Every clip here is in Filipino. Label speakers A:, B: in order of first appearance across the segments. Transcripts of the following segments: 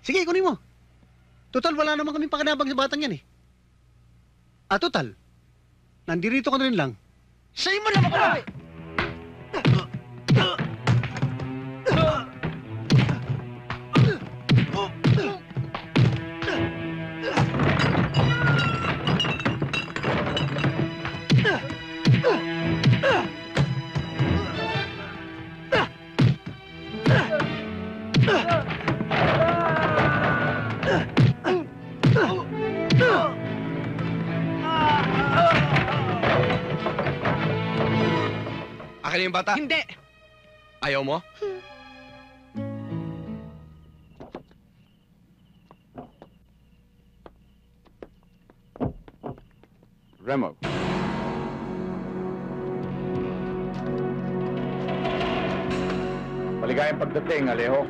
A: Sige, kunin mo. Total, wala naman kaming pakinabang sa batang yan eh. Total. Nandirito ka na rin lang.
B: Sa'yo mo naman kami!
C: Akin na yung bata?
B: Hindi!
C: Ayaw mo?
D: Remo. Maligayang pagdating, Alejo.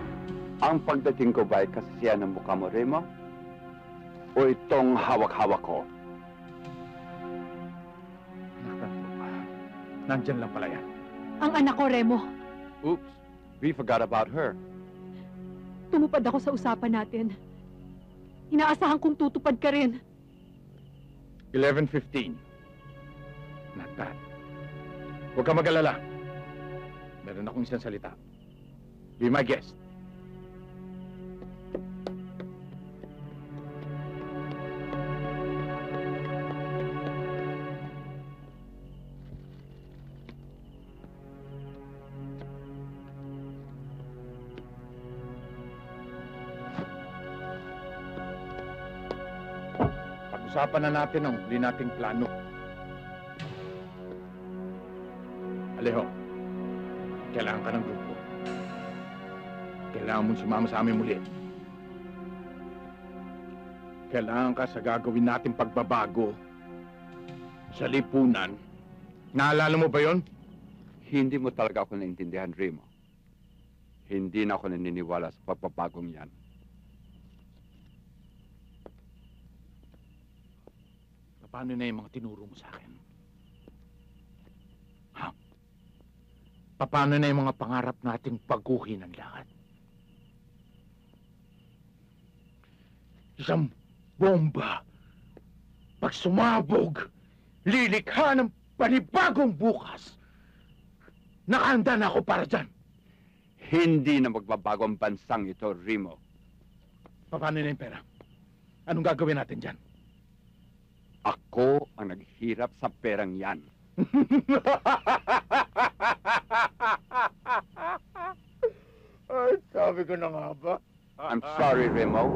D: Ang pagdating ko ba ay kasisiyan ng mukha mo, Remo? O itong hawak-hawak ko? Nandyan lang pala yan.
E: Ang anak ko, Remo.
D: Oops, we forgot about her.
E: Tumupad ako sa usapan natin. Inaasahan kong tutupad ka rin.
D: 11:15. Not bad. Huwag ka mag-alala. Meron akong isang salita. Be my guest. Pag-usapan na natin ang huli nating plano. Alejo, kailangan ka ng grupo. Kailangan mong sumama sa amin muli. Kailangan ka sa gagawin nating pagbabago sa lipunan. Naalala mo ba yon? Hindi mo talaga ako naintindihan, Remo. Hindi na ako naniniwala sa pagbabagong yan. Paano na yung mga tinuro mo sa akin? Ha? Paano na yung mga pangarap nating pagkuhin ng lahat? Isang bomba, pag sumabog, lilikha ng panibagong bukas. Nakahanda na ako para dyan. Hindi na magbabago ang bansang ito, Remo. Paano na yung pera? Anong gagawin natin dyan? Ako ang naghirap sa perang yan. Ay, sabi ko na nga ba? I'm sorry, Remo.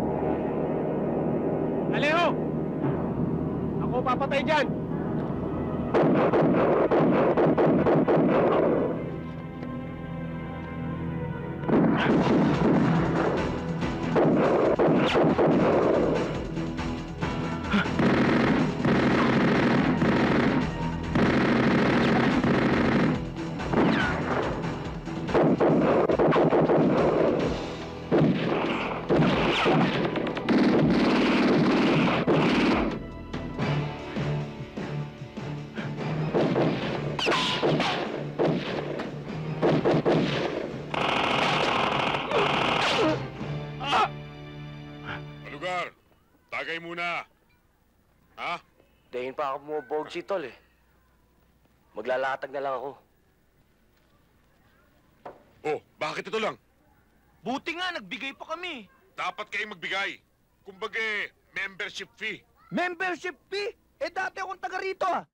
C: Alejo! Ako papatay dyan!
F: Lugar, tagay muna. Ha?
B: Dahin pa ako bumubog si Tol eh. Maglalatag na lang ako.
F: Oh, bakit ito lang?
G: Buti nga, nagbigay pa kami.
F: Dapat kayong magbigay. Kumbaga, membership fee.
G: Membership fee? Eh, dati akong taga rito ah.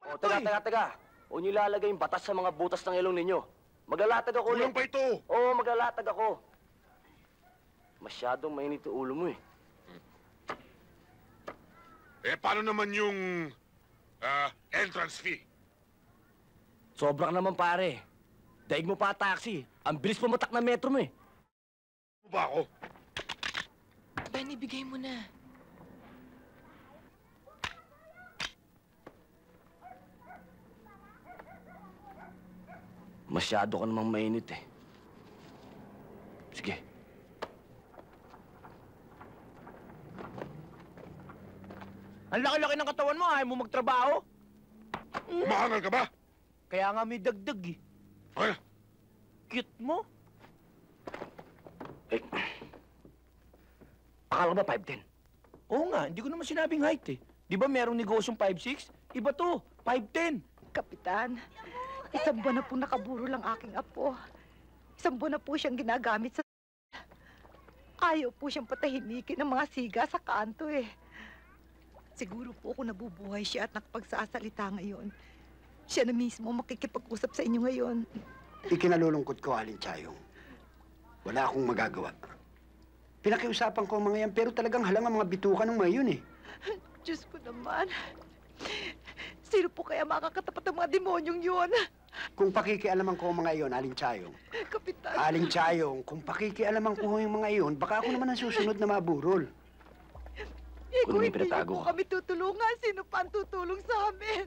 B: O, taga. O niyo ilalagay yung batas sa mga butas ng ilong ninyo. Maglalatag ako ulit.
F: Kulang pa ito.
B: Oo, maglalatag ako. Masyadong mainit yung ulo mo eh.
F: Eh, paano naman yung entrance fee?
B: Sobra ka naman pare. Daig mo pa taxi. Ang bilis pumatak na metro mo eh.
F: Ano ba ako?
H: Ben, ibigay mo na.
B: Masyado ka namang mainit eh. Sige.
G: Ang laki-laki ng katawan mo, ayaw mo magtrabaho?
F: Mahangal ka ba?
G: Kaya nga may dagdag eh.
F: Ay,
G: Cute mo.
B: Eh, Akala ko ba 5'10"?
G: Oo nga, hindi ko naman sinabing height eh. Di ba merong negosyong 5'6"? Iba to, 5'10".
I: Kapitan, isang buwan na pong nakaburo lang aking apo. Isang buwan na po siyang ginagamit sa... Ayaw po siyang patahimikin ng mga siga sa kanto eh. Siguro po kung nabubuhay siya at nakapagsasalita ngayon, siya na mismo makikipag-usap sa inyo ngayon.
J: Ikinalulungkot ko, Aling Chayong. Wala akong magagawa. Pinakiusapan ko ang mga yan, pero talagang halang ang mga bituka ng mga yun eh.
I: Diyos ko naman. Sino po kaya makakatapat ng mga demonyong yun?
J: Kung pakikialaman ko ang mga iyon, Aling Chayong.
I: Kapitan.
J: Aling Chayong, kung pakikialaman ko yung mga iyon, baka ako naman ang susunod na maburol.
I: Eh,
B: Kung
I: kung
B: may
I: hindi niyo
B: pinatago
I: po
B: ka.
I: kami tutulungan, sino pa ang tutulong sa amin?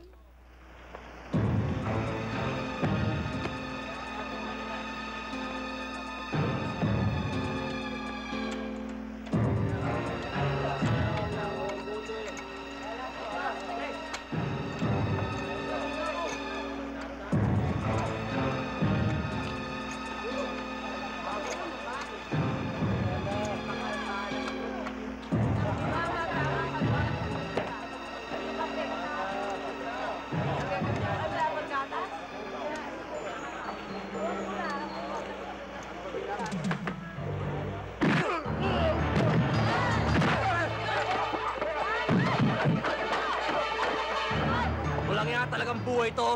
B: Walang nga talagang buhay to.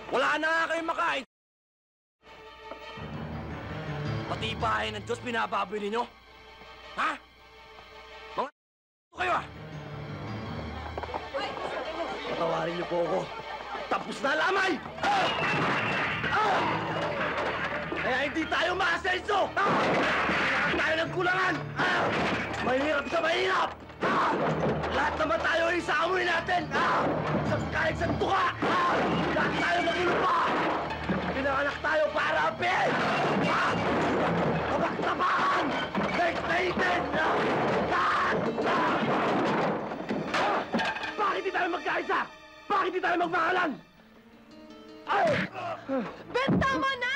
B: Wala na nga kayong makain. Pati bahay ng Diyos binababoy ninyo? Ha? Mga kayo ah! Patawarin niyo po ako. Tapos na lamay! Kaya hindi tayo maasenso! Kailangan tayo ng kulangan! Mahirap sa mahirap! Lahat naman tayo ay sa amoy natin! Kahit sa tuka! Lahat tayo nagulupa! Pinanganak tayo para apin! Tabak-tabakan! Daig-daigin! Bakit di tayo magkaisa? Bakit di tayo magmahalan?
I: Ben, tama na!